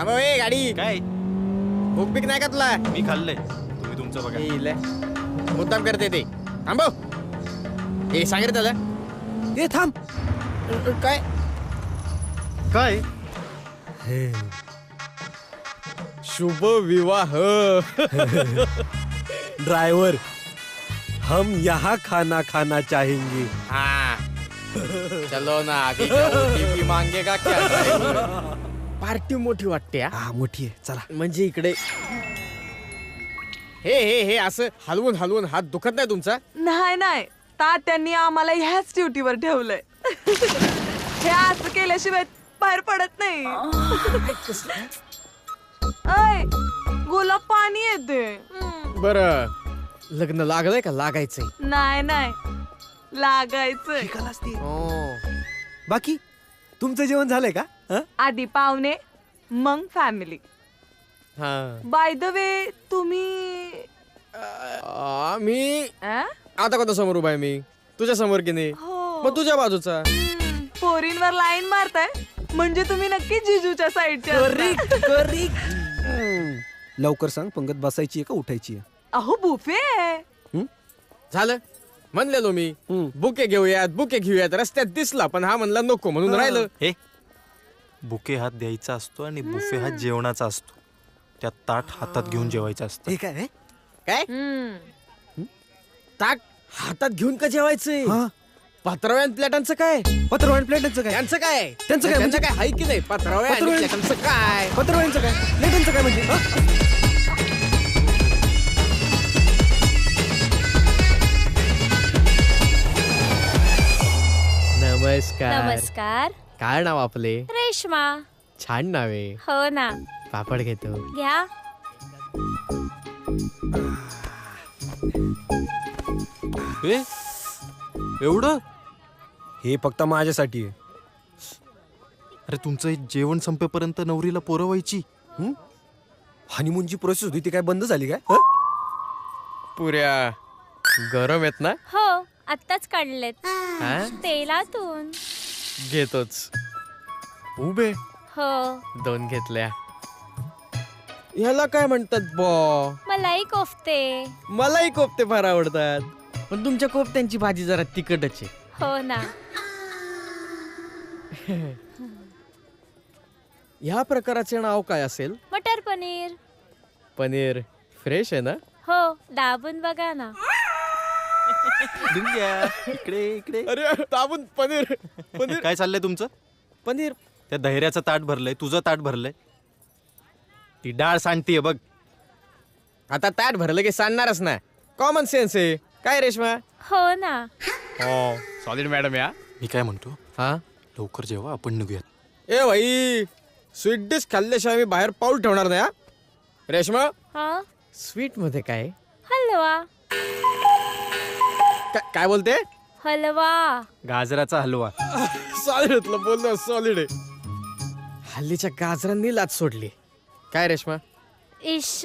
थांबव ए गाडी. काय भूक बिक नाही का तुला? मी खाल्लंय, तुम्ही तुमचं बघा. मुद्दाम करते ते. थांबव. ए सांग रे त्याला. ए थांब. काय काय शुभ विवाह. ड्राइवर, हम यहाँ खाना खाना चाहेंगे. हाँ चलो ना अभी क्या OTP मांगेगा क्या? पार्टी मोठी वाटते. हा मोठी आहे, चला. म्हणजे इकडे हे हे हे असं हलवून हलवून हात दुखत नाही तुमचा? नाही नाही, तात्यांनी आम्हाला ह्याच ड्युटीवर ठेवलंय. हे असं केल्याशिवाय बाहेर पडत नाही. ऐ, गुलाब पाणी येते. बर लग्न लागलंय का लागायचंय? नाही नाही, लागायचंय. बाकी तुमचं जेवण झालंय का? आधी पाहुणे मग फॅमिली. बाय द वे तुम्ही मी अं? आता कोणता समोर उभा आहे? मी तुझ्या समोर की नाही? हो. मग तुझ्या बाजूचा. पोरींवर लाईन मारताय म्हणजे तुम्ही नक्की जिजूच्या साईडच्या. लवकर सांग, पंगत बसायची आहे का उठायची आहे? अहो बुफे. झालं म्हणलेलो मी बुके घेऊयात रस्त्यात दिसला, पण हा म्हणला नको म्हणून राहिलं. हे बुके हात द्यायचा असतो आणि बुफे हात जेवणाचा असतो. त्यात ताट हातात घेऊन जेवायचं असतं. हे काय काय ताट हातात घेऊन का जेवायचंय? पत्राव्यान प्लेटांचं काय? पत्रवाणी प्लेटांचं काय? त्यांचं काय? त्यांचं काय म्हणजे? काय हाय की नाही? पत्राव्या आणि प्लेटांचं काय? पत्रवाणीचं काय? प्लेटांचं काय म्हणजे? नमस्कार. नमस्कार. काय नाव आपले? रेश्मा. छान नाव आहे. हो ना. पापड घेतो. घ्या. एवढं? हे फक्त माझ्यासाठी आहे. अरे तुमचं हे जेवण संपेपर्यंत नवरीला पोरं व्हायची. हनीमूनची प्रोसेस होती ती काय बंद झाली काय? पुऱ्या गरम आहेत ना? हो, आत्ताच काढलेत हा? तेलातून. घेतोच. उभे हो, 2 घेतल्या. ह्याला काय म्हणतात बॉ? मलाही कोफ्ते. मलाही कोफ्ते फार आवडतात, पण तुमच्या कोफ्त्यांची भाजी जरा तिखटच आहे. हो ना. ह्या प्रकाराचे नाव काय असेल? मटर पनीर. पनीर फ्रेश आहे ना? हो, दाबून बघा ना. इकडे इकडे. अरे दाबून पनीर. पनीर काय चाललंय तुमचं? पनीर. त्या धैर्याचं ताट भरलंय, तुझं ताट भरलंय. ती डाळ सांडतीये बघ. आता ताट भरलं की सांडणारच ना. कॉमन सेन्स आहे काय रेश्मा? हो ना. हो सॉलिड मॅडम या. मी काय म्हणतो, हा लवकर जेव्हा आपण निघूयात. ए भाई, स्वीट डिश खाल्ल्याशिवाय मी बाहेर पाऊल ठेवणार नाही. रेश्मा, हा, स्वीट मध्ये काय? हलवा. काय बोलते? हलवा. गाजराचा हलवा. सॉलिड बोललो, सॉलिड आहे. हल्लीच्या गाजरांनी लाच सोडली काय रेश्मा? इश.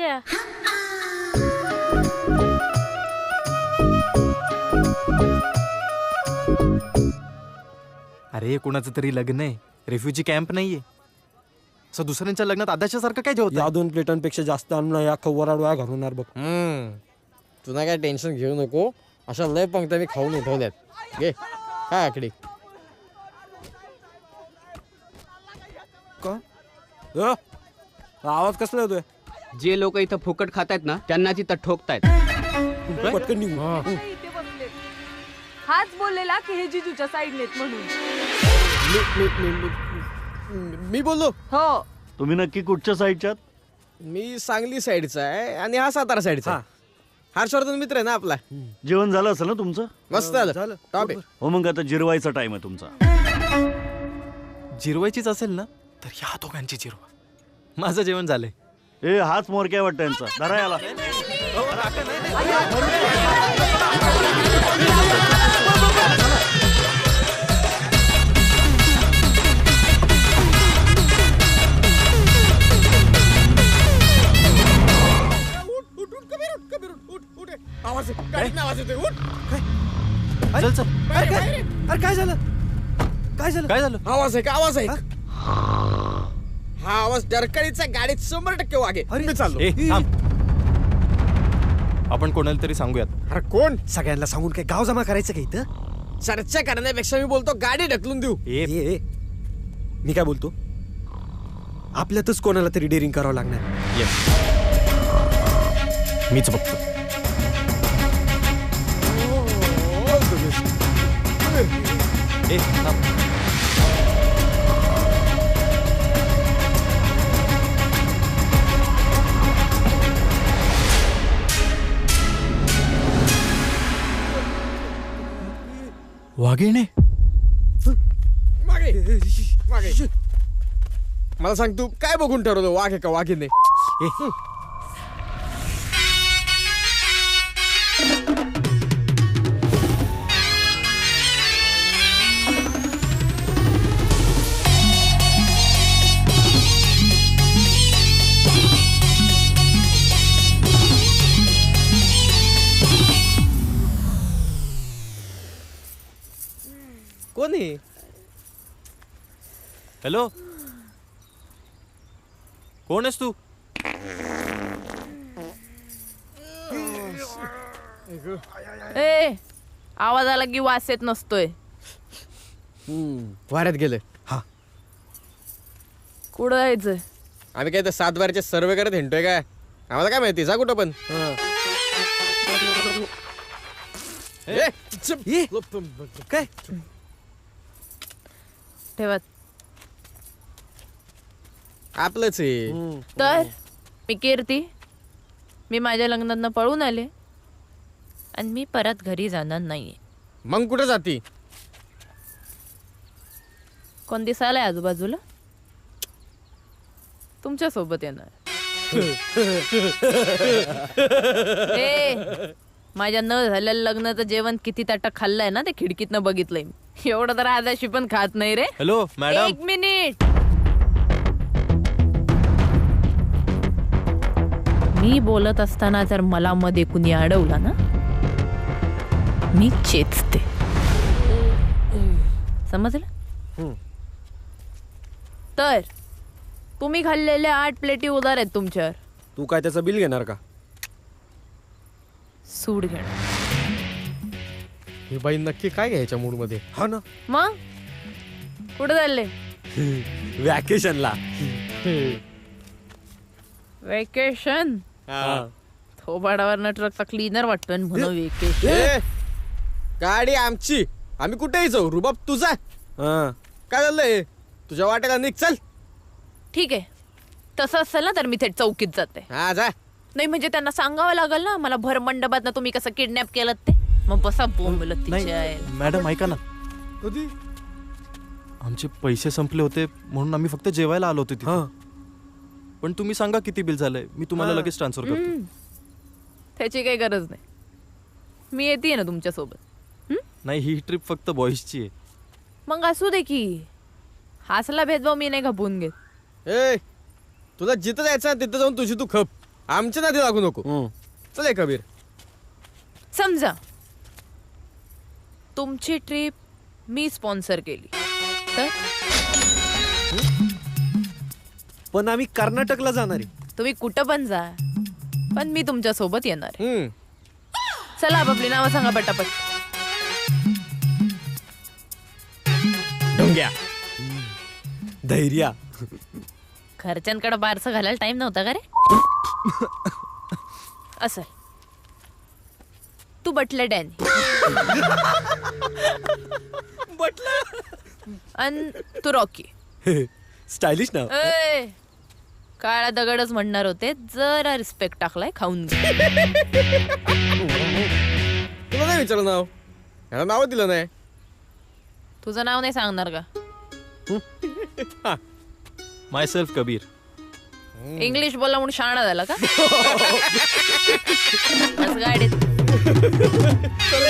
अरे कोणाचं तरी लग्न आहे, रेफ्युजी कॅम्प नाहीये. असं दुसऱ्यांच्या लग्नात आदाच्या सारखं काय जेवत? या 2 प्लेटांपेक्षा जास्त आणून या वराडवा घालवणार बघ. तुला काय टेन्शन घेऊ नको. अशा लय पंक्त्या मी खाऊन उठवल्यात. घे काय आकडी. आवाज कसला येतोय? जे लोक इथं फुकट खातायत ना त्यांना तिथं ठोकतायत. पटकन निघू. इथे बसलेत. हाच बोललेला की हे जिजूच्या साईडनेत म्हणून. मी बोललो. हो. तुम्ही नक्की कुठच्या साईडच्यात? मी सांगली साईडचा आहे आणि हा सातारा साईडचा आहे. हर्षवर्धन मित्र आहे ना आपला. जेवण झालं असेल ना तुमचं? मस्त झालं. टॉप आहे. हो मग आता जिरवायचा टाइम आहे तुमचा. जिरवायचीच असेल ना तर ह्या दोघांची जिरवा. माझं जेवण झालंय. ए हाच मोरक्या वाटतं यांचा. धरा याला. आवाज येतोय. उठ. चल चल. अरे काय झालं? काय झालं? काय झालं? आवाज आहे. हा आवाज डरकाळीचा गाडीत 100% वागे. मी चाललो. ए थांब. आपण कोणाला तरी सांगूयात. अरे कोण? सगळ्यांना सांगून काय गाव जमा करायचं का इथं? चर्चा करण्यापेक्षा मी बोलतो गाडी ढकलून देऊ. ए, मी काय बोलतो, आपल्यातच कोणाला तरी डेअरिंग करावं लागणार. मीच बघतो. ए थांब. वाघिणी. मागे मागे. मला सांग तू काय बघून ठरवलं, वाघ आहे का वाघिने? कोण आहे? हॅलो, कोण आहेस तू? ए आवाज आला की वास येत नसतोय. वाऱ्यात गेले. कुठं जायचंय? आम्ही काय तर 7 बारचे सर्वे करत हिंडतोय काय? आम्हाला काय माहिती, जा कुठं पण. ए, चुप. ए, काय ठेवत. आपलंच आहे. तर मी कीर्ती, मी माझ्या लग्नातनं पळून आले आणि मी परत घरी जाणार नाहीये. मग कुठं जाती? कोण दिसायलाय आजूबाजूला? तुमच्या सोबत येणार. ए माझ्या न झालेल्या लग्नाचं जेवण किती ताटं खाल्लंय ना, ते खिडकीतनं बघितलंय मी. एवढं तर आदाशी पण खात नाही रे. Hello madam. 1 मिनिट. मी बोलत असताना जर मला मध्ये कुणी अडवला ना, मी चेचते. समजलं? तर तुम्ही खाल्लेल्या 8 प्लेटी उधार आहेत तुमच्यावर. तू काय त्याचं बिल घेणार का? सूड घेणार. ही बाई नक्की काय घ्यायच्या मूड मध्ये? हा ना, मग कुठे चालले? वॅकेशनला. वेकेशन. थोबाडावरनं ट्रकचा क्लीनर वाटतोय म्हणून वेकेशन. ए, गाडी आमची, आम्ही कुठेही जाऊ. रुबाब तुझा. काय झालंय? तुझ्या वाटेला निघ, चल. ठीक आहे, तसं असेल ना तर मी थेट चौकीत जाते. हा जा. नाही म्हणजे त्यांना सांगावं लागेल ना मला भर मंडपात तुम्ही कसं किडनॅप केलं ते. मग बसा बोंबलत नाही तिच्या. मॅडम ऐका ना, कधी? आमचे पैसे संपले होते म्हणून आम्ही फक्त जेवायला आलो होतो तिथे. पण तुम्ही सांगा किती बिल झालंय, मी तुम्हाला लगेच ट्रान्सफर करतो. त्याची काही गरज नाही, मी येते ना तुमच्या सोबत. नाही, ही ट्रिप फक्त बॉईजची आहे. मग असू दे की, हासला भेदभाव मी नाही खपवून घेत. ए, तुला जिथं जायचं ना तिथं जाऊन तुझी तू खप. आमच्या नादी लागू नको. चल कबीर. समजा तुमची ट्रिप मी स्पॉन्सर केली तर पण आम्ही कर्नाटकला जाणार आहे. तुम्ही कुठं पण जा, पण मी तुमच्या सोबत येणार आहे. हम्म. चला आपापली नावं सांगा पटापट. ढोंग्या. धैर्या. घरच्यांकडे बारसं घालायला टाइम नव्हता का रे? असं तू बटलं डॅनी. अन तू रॉकी. स्टायलिश ना. ए, काळा दगडच म्हणणार होते, जरा रिस्पेक्ट टाकलाय खाऊन घे. तुला नाही विचारलं नाव? याला नाव दिलं नाही. तुझं नाव नाही सांगणार का? माय सेल्फ कबीर. इंग्लिश बोला म्हणून शाणा झाला का? बस गाडीत. चल